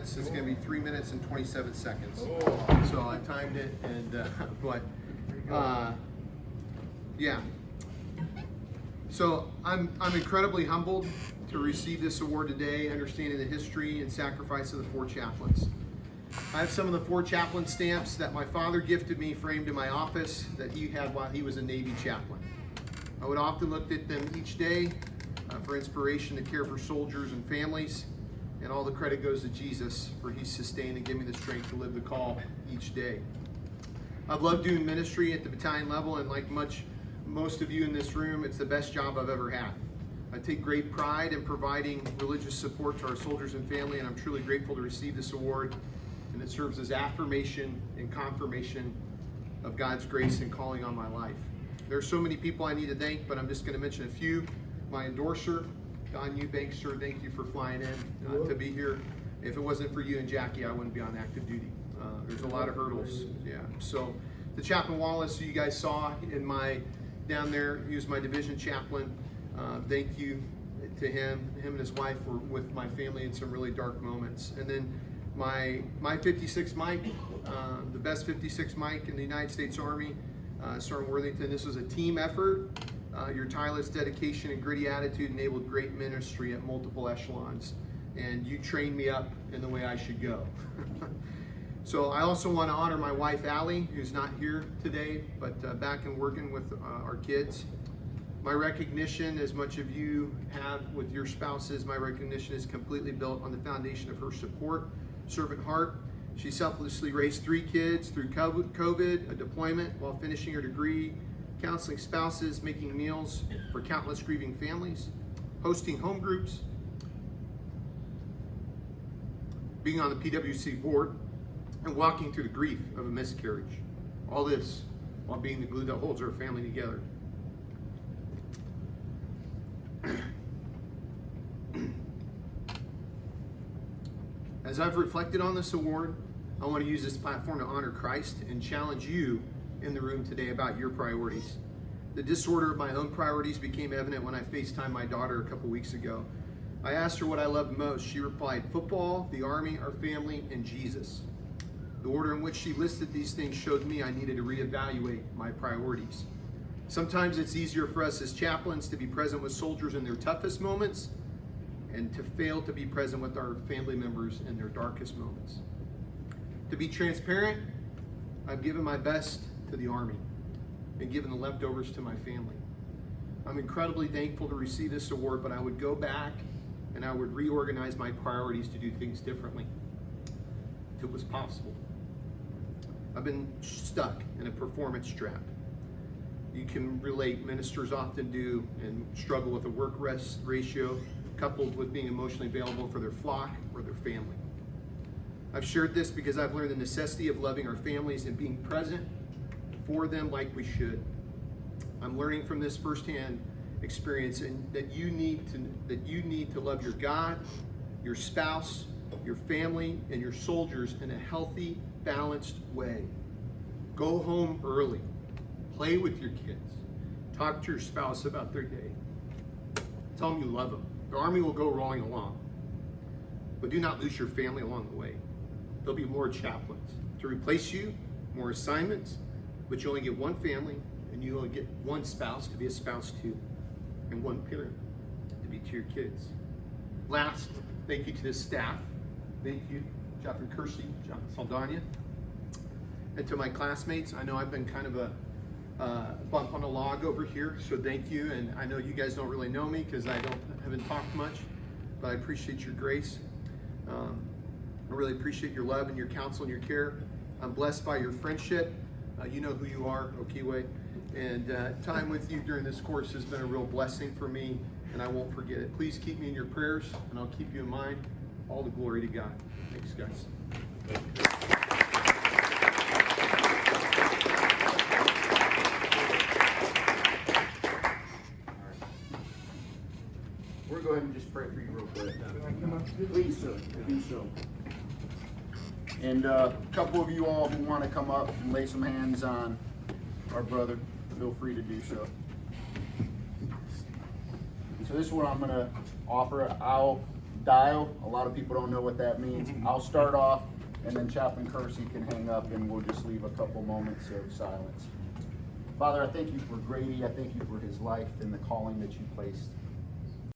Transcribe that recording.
It's going to be 3 minutes and 27 seconds. So I timed it, and yeah. So I'm incredibly humbled to receive this award today, understanding the history and sacrifice of the 4 chaplains. I have some of the 4 chaplain stamps that my father gifted me, framed in my office, that he had while he was a Navy chaplain. I would often look at them each day for inspiration to care for soldiers and families. And all the credit goes to Jesus, for he sustained and gave me the strength to live the call each day. I've loved doing ministry at the battalion level, and like most of you in this room, it's the best job I've ever had. I take great pride in providing religious support to our soldiers and family, and I'm truly grateful to receive this award. And it serves as affirmation and confirmation of God's grace and calling on my life. There are so many people I need to thank, but I'm just going to mention a few. My endorser, Don Eubanks, sir, thank you for flying in to be here. If it wasn't for you and Jackie, I wouldn't be on active duty. There's a lot of hurdles. Yeah. So the Chaplain Wallace, who you guys saw in down there, he was my division chaplain. Thank you to him. Him and his wife were with my family in some really dark moments. And then my 56 Mike, the best 56 Mike in the United States Army, Sergeant Worthington. This was a team effort. Your tireless dedication and gritty attitude enabled great ministry at multiple echelons, and you trained me up in the way I should go. So I also want to honor my wife, Allie, who's not here today, but back and working with our kids. My recognition, as much of you have with your spouses, my recognition is completely built on the foundation of her support, servant heart. She selflessly raised 3 kids through COVID, a deployment, while finishing her degree, counseling spouses, making meals for countless grieving families, hosting home groups, being on the PWC board, and walking through the grief of a miscarriage. All this while being the glue that holds our family together. As I've reflected on this award, I want to use this platform to honor Christ and challenge you in the room today about your priorities. The disorder of my own priorities became evident when I FaceTimed my daughter a couple weeks ago. I asked her what I loved most. She replied, football, the Army, our family, and Jesus. The order in which she listed these things showed me I needed to reevaluate my priorities. Sometimes it's easier for us as chaplains to be present with soldiers in their toughest moments and to fail to be present with our family members in their darkest moments. To be transparent, I've given my best to the Army and given the leftovers to my family. I'm incredibly thankful to receive this award, but I would go back and I would reorganize my priorities to do things differently if it was possible. I've been stuck in a performance trap. You can relate, ministers often do, and struggle with a work-rest ratio coupled with being emotionally available for their flock or their family. I've shared this because I've learned the necessity of loving our families and being present for them like we should. I'm learning from this firsthand experience, and that you need to love your God, your spouse, your family, and your soldiers in a healthy, balanced way. Go home early. Play with your kids. Talk to your spouse about their day. Tell them you love them. The Army will go rolling along, but do not lose your family along the way. There'll be more chaplains to replace you, more assignments, but you only get one family, and you only get one spouse to be a spouse to, and one parent to be to your kids. Last, thank you to the staff. Thank you, Chaplain Kersey, Chaplain Saldana, and to my classmates. I know I've been kind of a bump on a log over here, so thank you. And I know you guys don't really know me because I haven't talked much, but I appreciate your grace. I really appreciate your love and your counsel and your care. I'm blessed by your friendship. You know who you are, Okiwe. And time with you during this course has been a real blessing for me, and I won't forget it. Please keep me in your prayers, and I'll keep you in mind. All the glory to God. Thanks, guys. We're going to go ahead and just pray for you real quick. Please, sir. Do so. And a couple of you all who want to come up and lay some hands on our brother, feel free to do so. So this is what I'm going to offer. I'll dial. A lot of people don't know what that means. I'll start off, and then Chaplain Kersey can hang up, and we'll just leave a couple moments of silence. Father, I thank you for Grady. I thank you for his life and the calling that you placed